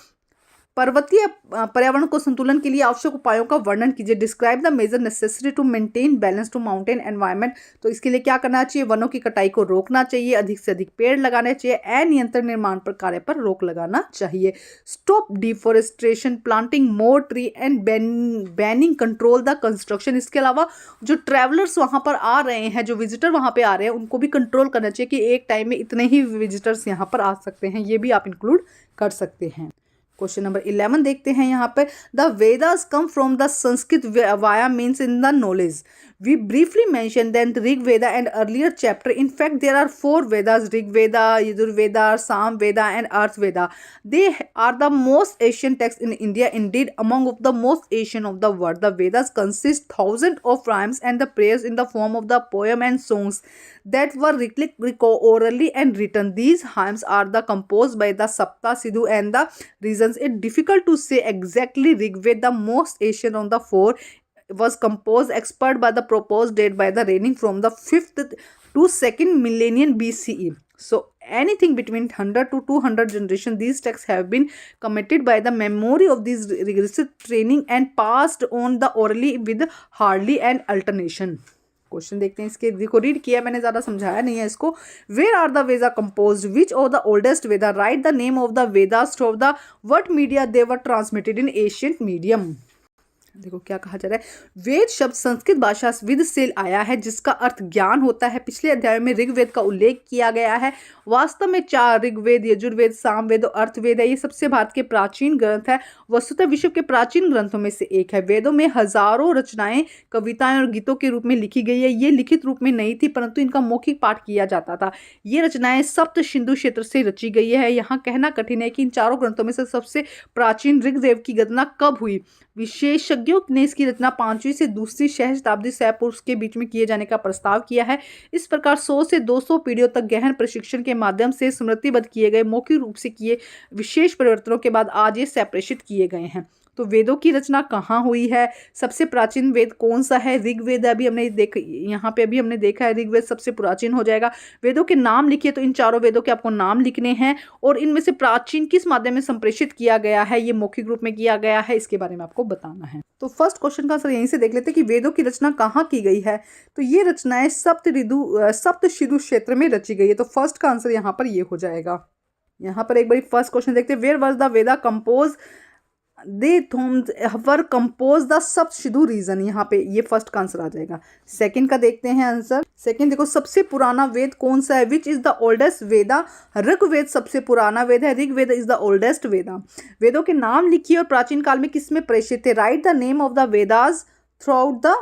पर्वतीय पर्यावरण को संतुलन के लिए आवश्यक उपायों का वर्णन कीजिए। Describe the major necessary to maintain balance to mountain environment. तो इसके लिए क्या करना चाहिए, वनों की कटाई को रोकना चाहिए, अधिक से अधिक पेड़ लगाने चाहिए, अनियंत्रित निर्माण पर कार्य पर रोक लगाना चाहिए। Stop deforestation, planting more tree and banning control the construction. इसके अलावा जो ट्रैवलर्स वहाँ पर आ रहे हैं, जो विजिटर वहाँ पे आ रहे हैं, उनको भी कंट्रोल करना चाहिए कि एक टाइम में इतने ही विजिटर्स यहाँ पर आ सकते हैं, ये भी आप इंक्लूड कर सकते हैं। क्वेश्चन नंबर 11 देखते हैं यहाँ पर। The Vedas come from the Sanskrit via means in the knowledge. We briefly mentioned then the Rig Veda and earlier chapter. In fact, there are 4 Vedas: Rig Veda, Yajur Veda, Sam Veda, and Earth Veda. They are the most ancient texts in India, indeed among of the most ancient of the world. The Vedas consist thousands of rhymes and the prayers in the form of the poem and songs that were orally and written. These hymns are the composed by the Sapta, Sidhu, and the reasons. It's difficult to say exactly. Rig Veda, the most ancient of the 4, was composed expert by the proposed date by the reigning from the 5th to 2nd millennium BCE. So anything between 100 to 200 generation, these texts have been committed by the memory of these rigorous training and passed on the orally with hardly and alternation. Question देखते हैं इसके, देखो read किया मैंने, ज़्यादा समझाया नहीं है इसको. Where are the Veda compose, which of the oldest Veda, write the name of the Vedas of the what media they were transmitted in ancient medium. देखो क्या कहा जा रहा है. वेद शब्द संस्कृत भाषा विद से आया है जिसका अर्थ ज्ञान होता है. पिछले अध्याय में ऋग्वेद का उल्लेख किया गया है. वास्तव में 4 ऋग्वेद, यजुर्वेद, सामवेद और अर्थवेद है. ये सबसे भारत के प्राचीन ग्रंथ है. वस्तुतः विश्व के प्राचीन ग्रंथों में से एक है. वेदों में हजारों रचनाएं, कविताएं और गीतों के रूप में लिखी गई है. ये लिखित रूप में नहीं थी परंतु इनका मौखिक पाठ किया जाता था. ये रचनाएं सप्त सिंधु क्षेत्र से रची गई है. यहाँ कहना कठिन है कि इन चारों ग्रंथों में से सबसे प्राचीन ऋग्वेद की गणना कब हुई. विशेषज्ञों ने इसकी रचना 5वीं से दूसरी शताब्दी पूर्व के बीच में किए जाने का प्रस्ताव किया है. इस प्रकार 100 से 200 पीढ़ियों तक गहन प्रशिक्षण के माध्यम से स्मृतिबद्ध किए गए मौखिक रूप से किए विशेष परिवर्तनों के बाद आज ये सेपरेशित किए गए हैं. तो वेदों की रचना कहाँ हुई है, सबसे प्राचीन वेद कौन सा है. ऋग्वेद अभी हमने यहाँ पे अभी हमने देखा है ऋग्वेद सबसे प्राचीन हो जाएगा. वेदों के नाम लिखिए, तो इन चारों वेदों के आपको नाम लिखने हैं और इनमें से प्राचीन किस माध्यम में संप्रेषित किया गया है, ये मौखिक रूप में किया गया है, इसके बारे में आपको बताना है. तो फर्स्ट क्वेश्चन का आंसर यहीं से देख लेते हैं कि वेदों की रचना कहाँ की गई है. तो ये रचनाएं सप्त सिंधु क्षेत्र में रची गई है. तो फर्स्ट का आंसर यहाँ पर ये हो जाएगा. यहाँ पर एक बार फर्स्ट क्वेश्चन देखते हैं. Where was the Veda compose, they were compose the Sapt Sindhu reason. यहाँ पे ये फर्स्ट का आंसर आ जाएगा. सेकंड का देखते हैं आंसर. सेकंड देखो, सबसे पुराना वेद कौन सा है. विच इज द ओल्डेस्ट वेदा. ऋग्वेद सबसे पुराना वेद है. ऋग्वेद इज द ओल्डेस्ट वेदा. वेदों के नाम लिखिए और प्राचीन काल में किसमें प्रेषित थे. Write the name of the Vedas throughout the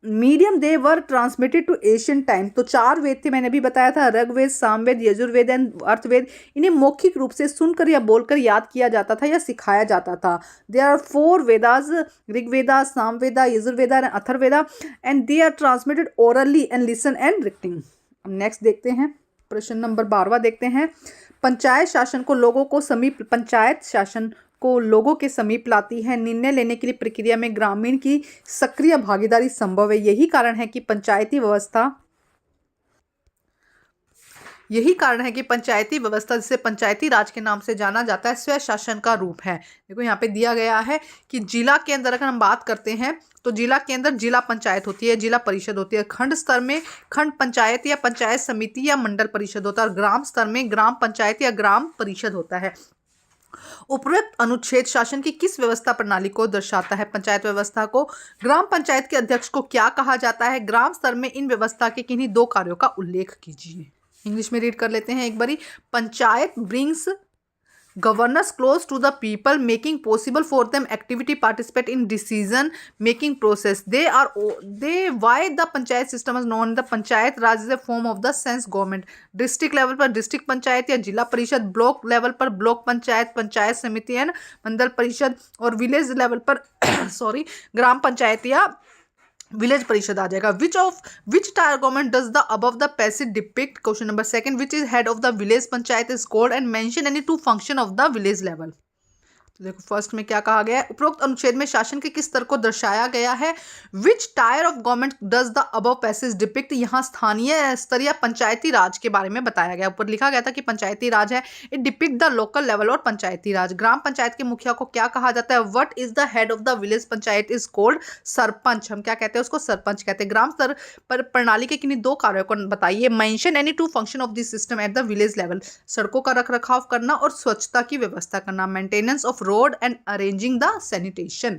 medium they were transmitted to Asian time. तो 4 वेद थे, मैंने भी बताया था, ऋग्वेद, सामवेद, यजुर्वेद एंड अर्थवेद. इन्हें मौखिक रूप से सुनकर या बोलकर याद किया जाता था या सिखाया जाता था. There are 4 Vedas, Rigveda, Samaveda, Yajurveda and Atharvaveda, and they are transmitted orally and listen and writing. अब नेक्स्ट देखते हैं, प्रश्न नंबर 12वां देखते हैं. पंचायत शासन को लोगों के समीप लाती है. निर्णय लेने के लिए प्रक्रिया में ग्रामीण की सक्रिय भागीदारी संभव है. यही कारण है कि पंचायती व्यवस्था जिसे पंचायती राज के नाम से जाना जाता है, स्वयं शासन का रूप है. देखो यहाँ पे दिया गया है कि जिला के अंदर अगर हम बात करते हैं तो जिला के अंदर जिला पंचायत होती है, जिला परिषद होती है. खंड स्तर में खंड पंचायत या पंचायत समिति या मंडल परिषद होता है और ग्राम स्तर में ग्राम पंचायत या ग्राम परिषद होता है. उपरोक्त अनुच्छेद शासन की किस व्यवस्था प्रणाली को दर्शाता है. पंचायत व्यवस्था को. ग्राम पंचायत के अध्यक्ष को क्या कहा जाता है. ग्राम स्तर में इन व्यवस्था के किन्हीं 2 कार्यों का उल्लेख कीजिए. इंग्लिश में रीड कर लेते हैं एक बारी. Panchayat brings governors close to the people, making possible for them activity participate in decision making process. Why the panchayat system is known. The panchayat raj is a form of the sense government. District level पर district panchayat या जिला परिषद, block level पर block panchayat, panchayat समिति and मंडल परिषद, और village level पर ग्राम पंचायत या विलेज परिषद आ जाएगा. Which tier government does the above the passage depict. Question number 2, which is head of the village panchayat is called and mention any 2 function of the village level. तो देखो first में क्या कहा गया है. उपरोक्त अनुच्छेद में शासन के किस स्तर को दर्शाया गया है. Which tier of government does the above passage depict. यहाँ स्थानीय स्तर या पंचायती राज के बारे में बताया गया. ऊपर लिखा गया था कि पंचायती राज है. It depict the local level और पंचायती राज. ग्राम पंचायत के मुखिया को क्या कहा जाता है. What is the head of the village panchayat is called sarpanch. हम क्या कहते हैं उसको, सरपंच कहते हैं. ग्राम स्तर पर प्रणाली के किन्हीं 2 कार्यों को बताइए. Mention any 2 function of this system at the village level. सड़कों का रखरखाव करना और स्वच्छता की व्यवस्था करना. Maintenance of road and arranging the sanitation.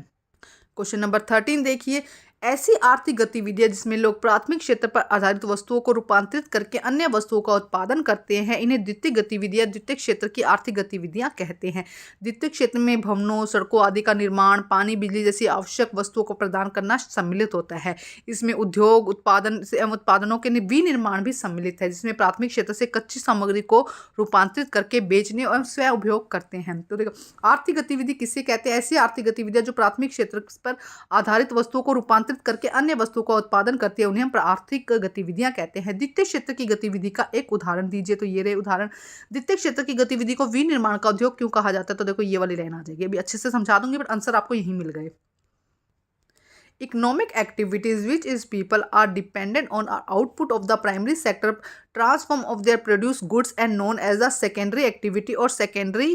Question number 13 देखिए. ऐसी आर्थिक गतिविधियां जिसमें लोग प्राथमिक क्षेत्र पर आधारित वस्तुओं को रूपांतरित करके अन्य वस्तुओं का उत्पादन करते हैं, इन्हें द्वितीयक गतिविधियां, द्वितीयक क्षेत्र की आर्थिक गतिविधियां कहते हैं। द्वितीयक क्षेत्र में भवनों, सड़कों आदि का निर्माण, पानी, बिजली जैसी आवश्यक वस्तुओं को प्रदान करना सम्मिलित होता है। इसमें उद्योग, उत्पादन एवं उत्पादनों के विनिर्माण भी सम्मिलित है, जिसमें प्राथमिक क्षेत्र से कच्ची सामग्री को रूपांतरित करके बेचने और स्वयं उपयोग करते हैं। तो देखो, आर्थिक गतिविधि किसे कहते हैं? ऐसी आर्थिक गतिविधियां जो प्राथमिक क्षेत्र पर आधारित वस्तुओं को रूपांतरित करके अन्य वस्तुओं का उत्पादन करती है, उन्हें हम आर्थिक गतिविधियां कहते हैं। द्वितीय क्षेत्र की गतिविधि का एक उदाहरण दीजिए। तो ये रहे उदाहरण। द्वितीय क्षेत्र की गतिविधि को विनिर्माण का उद्योग क्यों कहा जाता है? तो देखो, ये वाली लाइन आ जाएगी। अभी अच्छे से समझा दूंगी, बट आंसर आपको यही मिल गए। Economic activities which is people are dependent on output of the primary sector transform of their produced goods and known as the secondary activity or secondary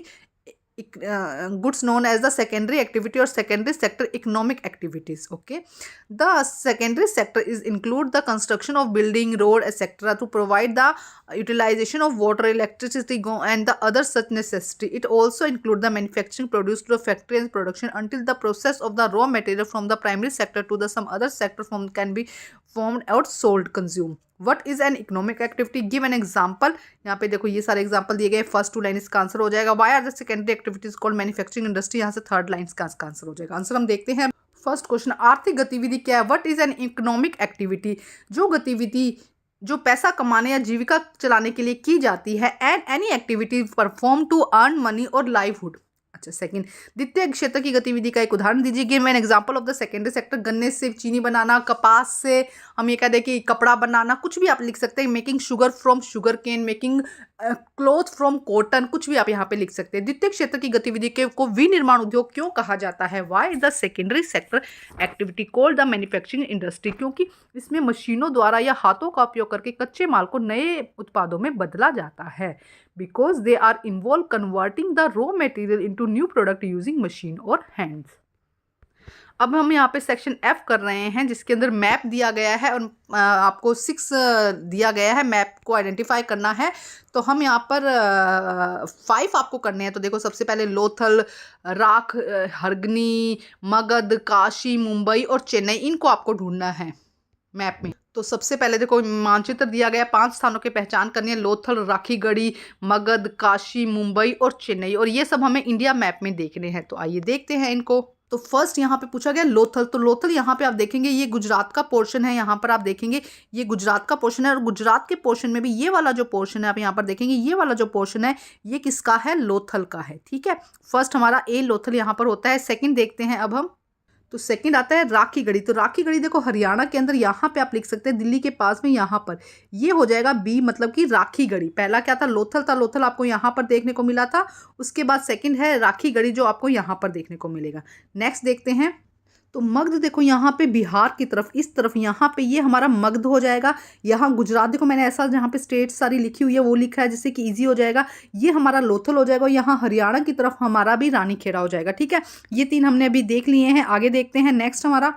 goods known as the secondary activity or secondary sector economic activities. Okay, the secondary sector is include the construction of building, road, etc. to provide the utilization of water, electricity and the other such necessity. It also include the manufacturing produce to the factory and production until the process of the raw material from the primary sector to the some other sector form can be formed or sold, consumed. What is an economic activity? Give an example. यहाँ पे देखो, ये सारे example दिए गए। First 2 line इसका answer हो जाएगा। Why are the secondary activities called manufacturing industry? यहाँ से थर्ड लाइन का आंसर हो जाएगा। आंसर हम देखते हैं। फर्स्ट क्वेश्चन, आर्थिक गतिविधि क्या है? What is an economic activity? जो गतिविधि जो पैसा कमाने या जीविका चलाने के लिए की जाती है। And any activity perform to earn money और लाइवहुड। अच्छा, सेकंड, द्वितीय क्षेत्र की गतिविधि का एक उदाहरण दीजिए। Give an example of the secondary sector. गन्ने से चीनी बनाना, कपास से हम ये कह दें कि कपड़ा बनाना, कुछ भी आप लिख सकते हैं। Making sugar from sugar cane, making cloth from cotton, कुछ भी आप यहाँ पे लिख सकते हैं। द्वितीय क्षेत्र की गतिविधि को विनिर्माण उद्योग क्यों कहा जाता है? Why is the secondary sector activity called the manufacturing industry? क्योंकि इसमें मशीनों द्वारा या हाथों का उपयोग करके कच्चे माल को नए उत्पादों में बदला जाता है। Because they are involved converting the raw material into new product using machine और hands. अब हम यहाँ पे सेक्शन F कर रहे हैं, जिसके अंदर मैप दिया गया है और आपको 6 दिया गया है। मैप को आइडेंटिफाई करना है, तो हम यहाँ पर 5 आपको करने हैं। तो देखो, सबसे पहले लोथल, राख, हरगनी, मगध, काशी, मुंबई और चेन्नई, इनको आपको ढूंढना है मैप में। तो सबसे पहले देखो, मानचित्र दिया गया, 5 स्थानों की पहचान करनी है। लोथल, राखीगढ़ी, मगध, काशी, मुंबई और चेन्नई, और ये सब हमें इंडिया मैप में देखने हैं। तो आइए देखते हैं इनको। तो फर्स्ट यहाँ पे पूछा गया लोथल। तो लोथल यहाँ पे आप देखेंगे, ये गुजरात का पोर्शन है। यहाँ पर आप देखेंगे ये गुजरात का पोर्शन है, और गुजरात के पोर्शन में भी ये वाला जो पोर्शन है, आप यहाँ पर देखेंगे ये वाला जो पोर्शन है, ये किसका है? लोथल का है। ठीक है, फर्स्ट हमारा ए लोथल यहाँ पर होता है। सेकंड देखते हैं अब हम। तो सेकंड आता है राखीगढ़ी। तो राखीगढ़ी देखो, हरियाणा के अंदर यहाँ पे आप लिख सकते हैं, दिल्ली के पास में यहाँ पर। ये हो जाएगा बी, मतलब कि राखीगढ़ी। पहला क्या था? लोथल था। लोथल आपको यहाँ पर देखने को मिला था। उसके बाद सेकंड है राखीगढ़ी, जो आपको यहाँ पर देखने को मिलेगा। नेक्स्ट देखते हैं। तो मगध देखो, यहाँ पे बिहार की तरफ, इस तरफ यहाँ पे ये हमारा मगध हो जाएगा। यहाँ गुजरात देखो, मैंने ऐसा यहाँ पे स्टेट सारी लिखी हुई है, वो लिखा है जिससे कि इजी हो जाएगा। ये हमारा लोथल हो जाएगा। यहाँ हरियाणा की तरफ हमारा भी रानीखेड़ा हो जाएगा। ठीक है, ये 3 हमने अभी देख लिए हैं। आगे देखते हैं नेक्स्ट हमारा।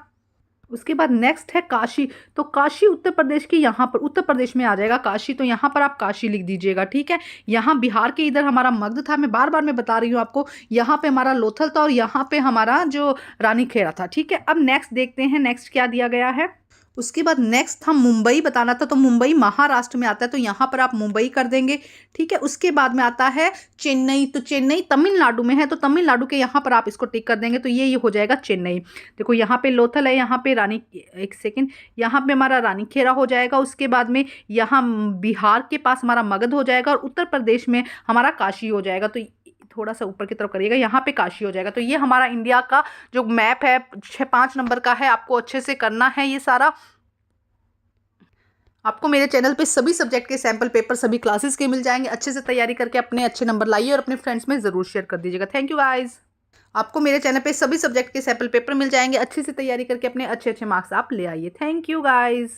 उसके बाद नेक्स्ट है काशी। तो काशी उत्तर प्रदेश की, यहाँ पर उत्तर प्रदेश में आ जाएगा काशी। तो यहाँ पर आप काशी लिख दीजिएगा। ठीक है, यहाँ बिहार के इधर हमारा मगध था। मैं बार बार मैं बता रही हूँ आपको, यहाँ पे हमारा लोथल था और यहाँ पे हमारा जो रानीखेड़ा था। ठीक है, अब नेक्स्ट देखते हैं, नेक्स्ट क्या दिया गया है। उसके बाद नेक्स्ट हम मुंबई बताना था। तो मुंबई महाराष्ट्र में आता है, तो यहाँ पर आप मुंबई कर देंगे। ठीक है, उसके बाद में आता है चेन्नई। तो चेन्नई तमिलनाडु में है, तो तमिलनाडु के यहाँ पर आप इसको टिक कर देंगे। तो ये हो जाएगा चेन्नई। देखो, यहाँ पे लोथल है, यहाँ पे एक सेकेंड, यहाँ पे हमारा रानीखेड़ा हो जाएगा। उसके बाद में यहाँ बिहार के पास हमारा मगध हो जाएगा, और उत्तर प्रदेश में हमारा काशी हो जाएगा। तो थोड़ा सा ऊपर की तरफ करिएगा, यहाँ पे काशी हो जाएगा। तो ये हमारा इंडिया का जो मैप है 5 नंबर का है, आपको अच्छे से करना है ये सारा। आपको मेरे चैनल पे सभी सब्जेक्ट के सैंपल पेपर सभी क्लासेस के मिल जाएंगे। अच्छे से तैयारी करके अपने अच्छे नंबर लाइए और अपने फ्रेंड्स में ज़रूर शेयर कर दीजिएगा। Thank you guys. आपको मेरे चैनल पे सभी सब्जेक्ट के सैंपल पेपर मिल जाएंगे। अच्छे से तैयारी करके अपने अच्छे मार्क्स आप ले आइए। Thank you guys.